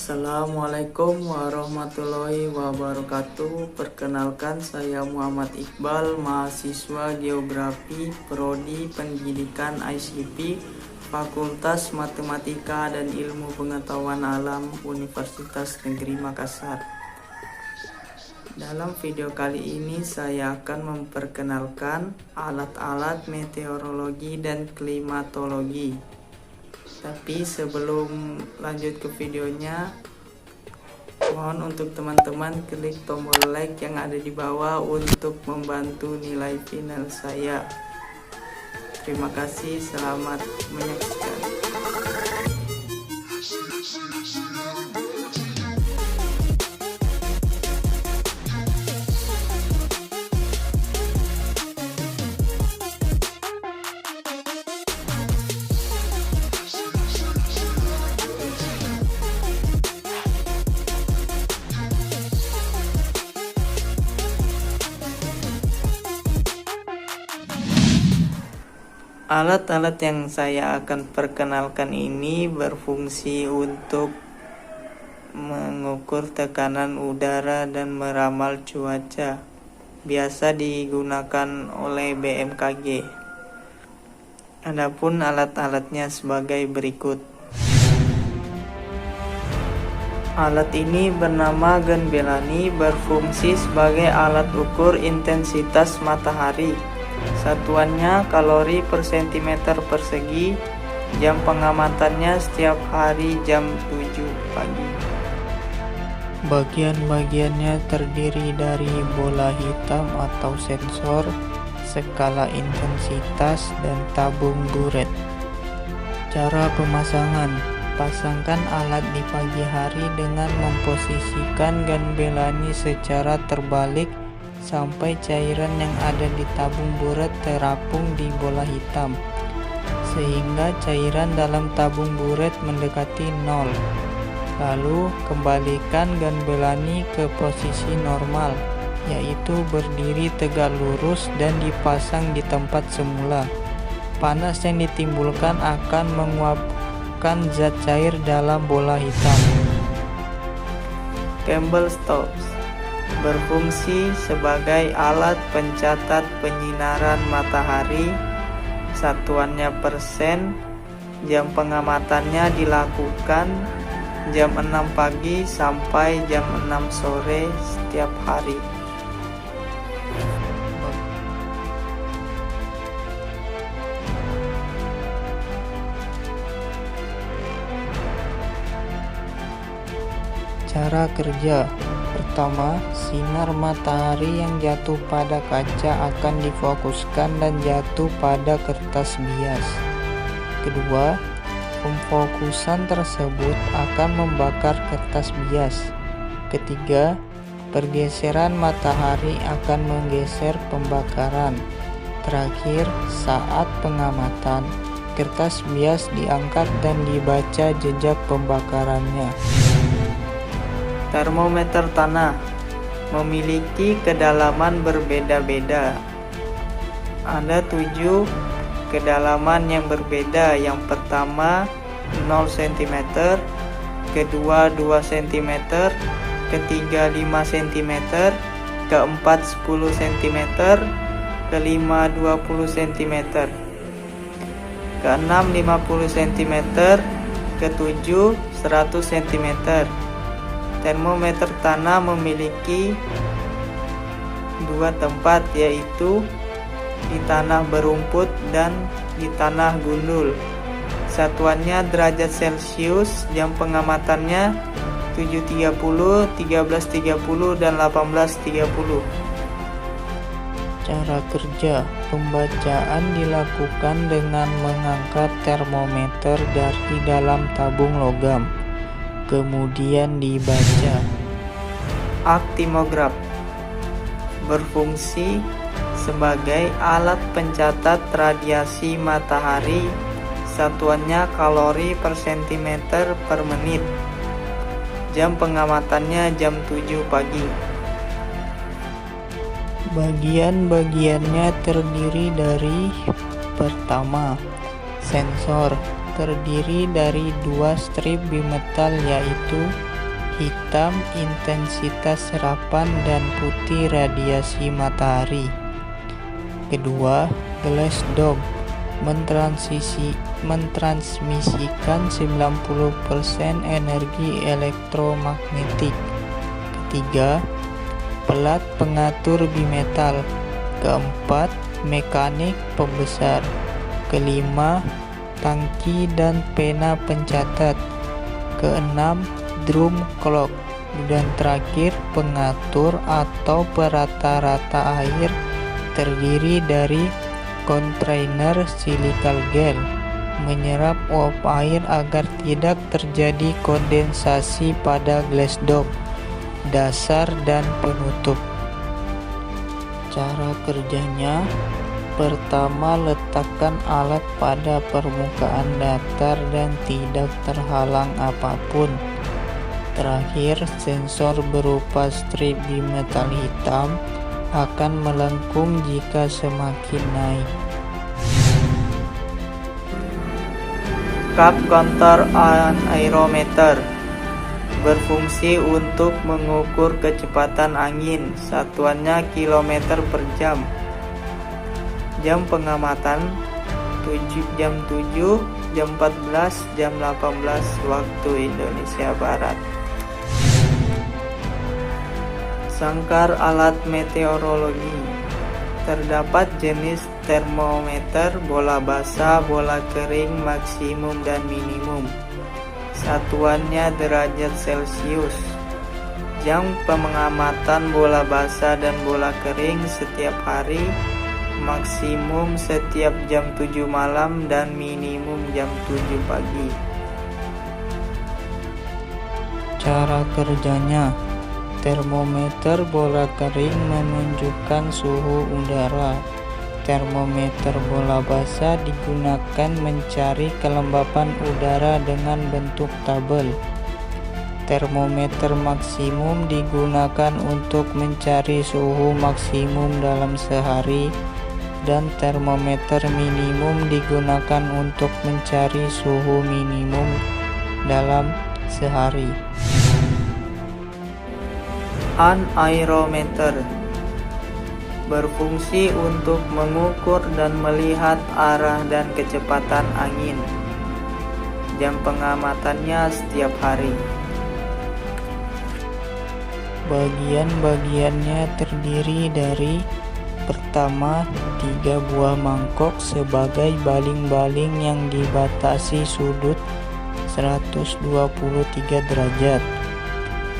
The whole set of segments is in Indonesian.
Assalamualaikum warahmatullahi wabarakatuh. Perkenalkan, saya Muhammad Iqbal, mahasiswa Geografi Prodi Pendidikan ICP, Fakultas Matematika dan Ilmu Pengetahuan Alam, Universitas Negeri Makassar. Dalam video kali ini saya akan memperkenalkan alat-alat meteorologi dan klimatologi. Tapi sebelum lanjut ke videonya, mohon untuk teman-teman klik tombol like yang ada di bawah untuk membantu nilai final saya. Terima kasih, selamat menyaksikan. Alat-alat yang saya akan perkenalkan ini berfungsi untuk mengukur tekanan udara dan meramal cuaca. Biasa digunakan oleh BMKG. Adapun alat-alatnya sebagai berikut. Alat ini bernama Gunbelani, berfungsi sebagai alat ukur intensitas matahari. Satuannya kalori per cm persegi. Jam pengamatannya setiap hari jam 7 pagi. Bagian-bagiannya terdiri dari bola hitam atau sensor, skala intensitas, dan tabung buret. Cara pemasangan: pasangkan alat di pagi hari dengan memposisikan Gunbelani secara terbalik sampai cairan yang ada di tabung buret terapung di bola hitam, sehingga cairan dalam tabung buret mendekati nol. Lalu kembalikan Gunbelani ke posisi normal, yaitu berdiri tegak lurus dan dipasang di tempat semula. Panas yang ditimbulkan akan menguapkan zat cair dalam bola hitam. Campbell Stops berfungsi sebagai alat pencatat penyinaran matahari. Satuannya persen. Jam pengamatannya dilakukan jam 6 pagi sampai jam 6 sore setiap hari. Cara kerja: pertama, sinar matahari yang jatuh pada kaca akan difokuskan dan jatuh pada kertas bias. Kedua, pemfokusan tersebut akan membakar kertas bias. Ketiga, pergeseran matahari akan menggeser pembakaran. Terakhir, saat pengamatan, kertas bias diangkat dan dibaca jejak pembakarannya. Termometer tanah memiliki kedalaman berbeda-beda. Ada 7 kedalaman yang berbeda. Yang pertama 0 cm, kedua 2 cm, ketiga 5 cm, keempat 10 cm, kelima 20 cm, keenam 50 cm, ketujuh 100 cm. Termometer tanah memiliki 2 tempat, yaitu di tanah berumput dan di tanah gundul. Satuannya derajat Celcius. Jam pengamatannya 7.30, 13.30, dan 18.30. Cara kerja: pembacaan dilakukan dengan mengangkat termometer dari dalam tabung logam, kemudian dibaca. Aktimograf berfungsi sebagai alat pencatat radiasi matahari. Satuannya kalori per cm per menit. Jam pengamatannya jam 7 pagi. Bagian-bagiannya terdiri dari: pertama, sensor, terdiri dari 2 strip bimetal, yaitu hitam intensitas serapan dan putih radiasi matahari. Kedua, glass dome mentransmisikan 90% energi elektromagnetik. Ketiga, pelat pengatur bimetal. Keempat, mekanik pembesar. Kelima, tangki dan pena pencatat. Keenam, drum clock. Dan terakhir, pengatur atau perata-rata air terdiri dari kontainer silikal gel, menyerap uap air agar tidak terjadi kondensasi pada glass dome, dasar dan penutup. Cara kerjanya: pertama, letakkan alat pada permukaan datar dan tidak terhalang apapun. Terakhir, sensor berupa strip bimetal hitam akan melengkung jika semakin naik. Cup counter anerometer berfungsi untuk mengukur kecepatan angin, satuannya kilometer per jam. Jam pengamatan jam 7, jam 14, jam 18 waktu Indonesia Barat. Sangkar alat meteorologi. Terdapat jenis termometer bola basah, bola kering, maksimum dan minimum. Satuannya derajat Celcius. Jam pengamatan bola basah dan bola kering setiap hari, maksimum setiap jam 7 malam dan minimum jam 7 pagi. Cara kerjanya: termometer bola kering menunjukkan suhu udara. Termometer bola basah digunakan mencari kelembapan udara dengan bentuk tabel. Termometer maksimum digunakan untuk mencari suhu maksimum dalam sehari, dan termometer minimum digunakan untuk mencari suhu minimum dalam sehari. Anerometer berfungsi untuk mengukur dan melihat arah dan kecepatan angin. Jam pengamatannya setiap hari. Bagian-bagiannya terdiri dari: pertama, 3 buah mangkok sebagai baling-baling yang dibatasi sudut 123 derajat.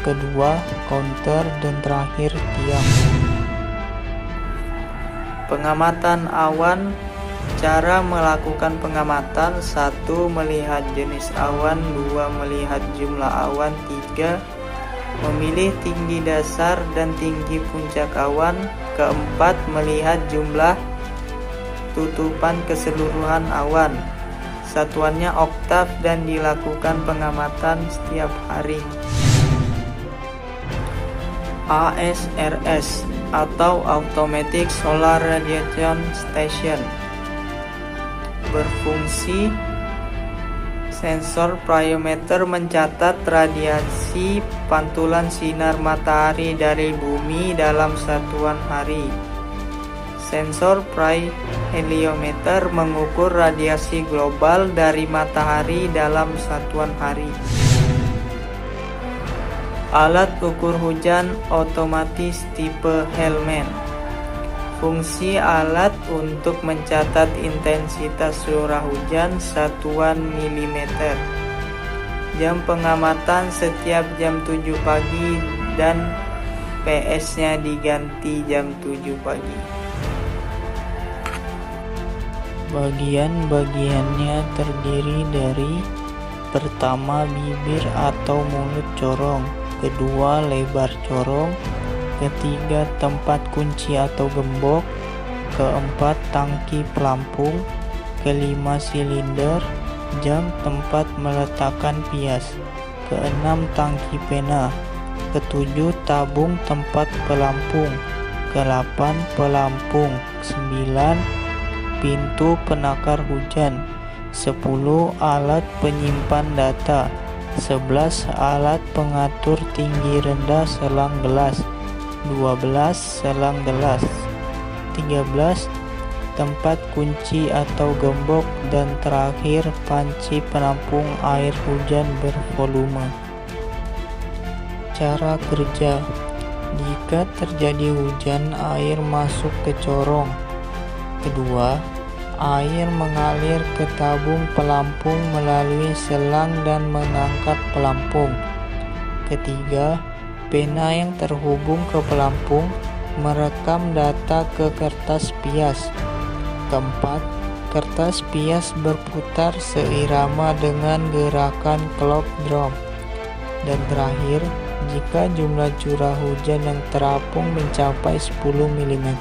Kedua, counter, dan terakhir tiang. Pengamatan awan. Cara melakukan pengamatan: 1. Melihat jenis awan. 2. Melihat jumlah awan. 3. Memilih tinggi dasar dan tinggi puncak awan. Keempat, melihat jumlah tutupan keseluruhan awan. Satuannya oktav dan dilakukan pengamatan setiap hari. ASRS atau Automatic Solar Radiation Station berfungsi. Sensor pyometer mencatat radiasi pantulan sinar matahari dari bumi dalam satuan hari. Sensor heliometer mengukur radiasi global dari matahari dalam satuan hari. Alat ukur hujan otomatis tipe Hellman. Fungsi alat untuk mencatat intensitas curah hujan satuan milimeter. Jam pengamatan setiap jam 7 pagi dan PS-nya diganti jam 7 pagi. Bagian-bagiannya terdiri dari: pertama, bibir atau mulut corong. Kedua, lebar corong. Ketiga, tempat kunci atau gembok. Keempat, tangki pelampung. Kelima, silinder. Jam tempat meletakkan pias. Keenam, tangki pena. Ketujuh, tabung tempat pelampung. Kedelapan, pelampung. 9, pintu penakar hujan. 10, alat penyimpan data. 11. Alat pengatur tinggi rendah selang gelas. 12. Selang gelas. 13. Tempat kunci atau gembok. Dan terakhir, panci penampung air hujan bervolume. Cara kerja: jika terjadi hujan, air masuk ke corong. Kedua, air mengalir ke tabung pelampung melalui selang dan mengangkat pelampung. Ketiga, pena yang terhubung ke pelampung merekam data ke kertas pias. Keempat, kertas pias berputar seirama dengan gerakan clock drum. Dan terakhir, jika jumlah curah hujan yang terapung mencapai 10 mm,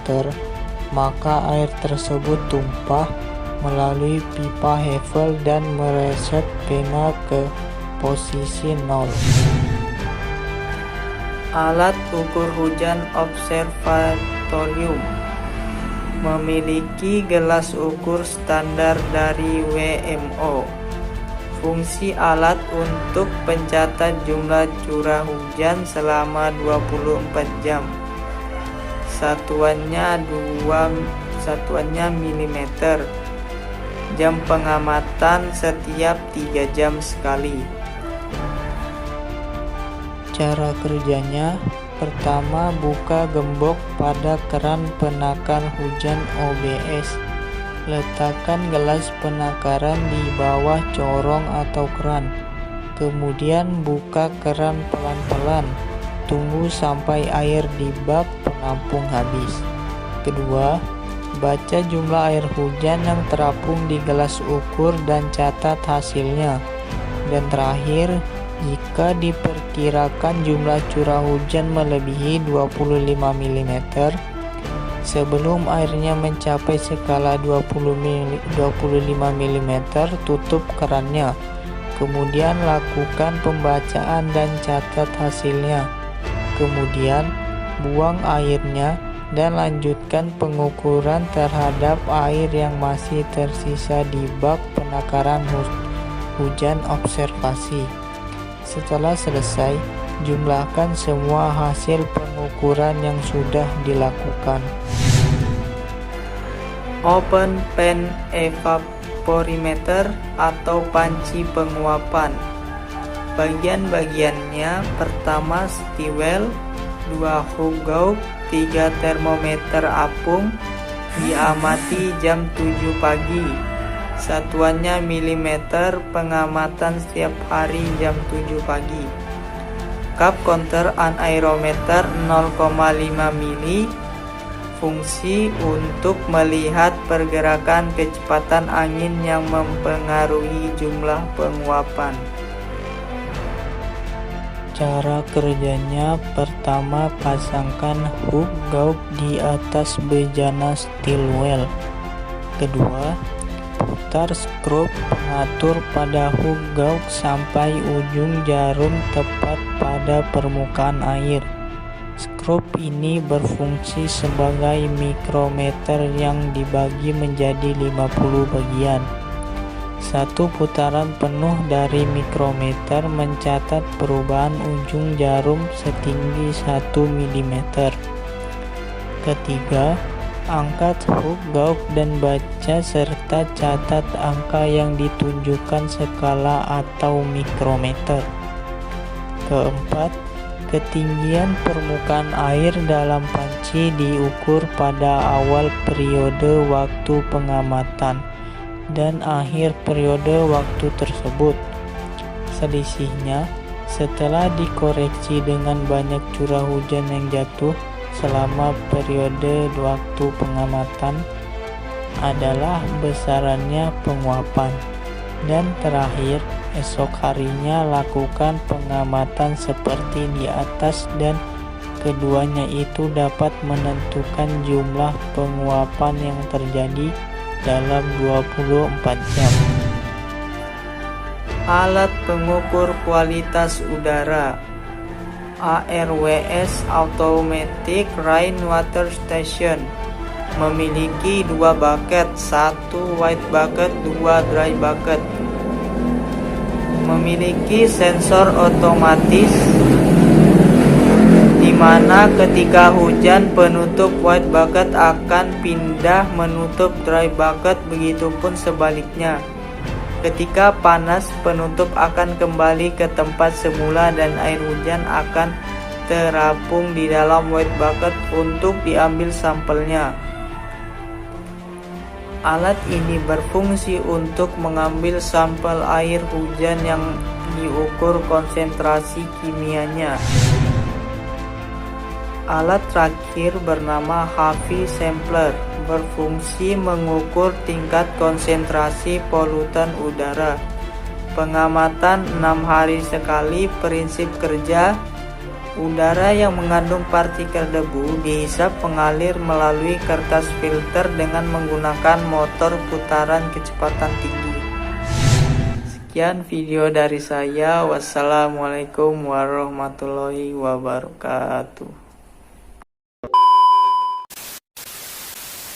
maka air tersebut tumpah melalui pipa Havel dan mereset pena ke posisi 0. Alat ukur hujan observatorium memiliki gelas ukur standar dari WMO. Fungsi alat untuk pencatat jumlah curah hujan selama 24 jam. Satuannya mm. Jam pengamatan setiap 3 jam sekali. Cara kerjanya: pertama, buka gembok pada keran penakar hujan OBS. Letakkan gelas penakaran di bawah corong atau keran. Kemudian buka keran pelan-pelan. Tunggu sampai air di bak penampung habis. Kedua, baca jumlah air hujan yang terapung di gelas ukur dan catat hasilnya. Dan terakhir, jika diperkirakan jumlah curah hujan melebihi 25 mm, sebelum airnya mencapai skala 25 mm, tutup kerannya. Kemudian lakukan pembacaan dan catat hasilnya. Kemudian buang airnya dan lanjutkan pengukuran terhadap air yang masih tersisa di bak penakaran hujan observasi. Setelah selesai, jumlahkan semua hasil pengukuran yang sudah dilakukan. Open pan evaporimeter atau panci penguapan. Bagian-bagiannya: pertama, Stewell, 2 Hugh, 3 termometer apung. Diamati jam 7 pagi. Satuannya milimeter. Pengamatan setiap hari jam 7 pagi. Cup counter anerometer 0,5 mili. Fungsi untuk melihat pergerakan kecepatan angin yang mempengaruhi jumlah penguapan. Cara kerjanya: pertama, pasangkan hook gauge di atas bejana Stillwell. Kedua, putar skrup pengatur pada hook gauge sampai ujung jarum tepat pada permukaan air. Skrup ini berfungsi sebagai mikrometer yang dibagi menjadi 50 bagian. Satu putaran penuh dari mikrometer mencatat perubahan ujung jarum setinggi 1 mm. Ketiga, angkat hook gauge dan baca serta catat angka yang ditunjukkan skala atau mikrometer. Keempat, ketinggian permukaan air dalam panci diukur pada awal periode waktu pengamatan dan akhir periode waktu tersebut. Selisihnya, setelah dikoreksi dengan banyak curah hujan yang jatuh selama periode waktu pengamatan, adalah besarannya penguapan. Dan terakhir, esok harinya lakukan pengamatan seperti di atas dan keduanya itu dapat menentukan jumlah penguapan yang terjadi dalam 24 jam. Alat pengukur kualitas udara ARWS Automatic Rainwater Station memiliki 2 bucket, 1 white bucket, 2 dry bucket. memiliki sensor otomatis di mana ketika hujan penutup white bucket akan pindah menutup dry bucket, begitupun sebaliknya. Ketika panas penutup akan kembali ke tempat semula dan air hujan akan terapung di dalam white bucket untuk diambil sampelnya. Alat ini berfungsi untuk mengambil sampel air hujan yang diukur konsentrasi kimianya. Alat terakhir bernama HV Sampler, berfungsi mengukur tingkat konsentrasi polutan udara. Pengamatan 6 hari sekali. Prinsip kerja: udara yang mengandung partikel debu dihisap mengalir melalui kertas filter dengan menggunakan motor putaran kecepatan tinggi. Sekian video dari saya. Wassalamualaikum warahmatullahi wabarakatuh.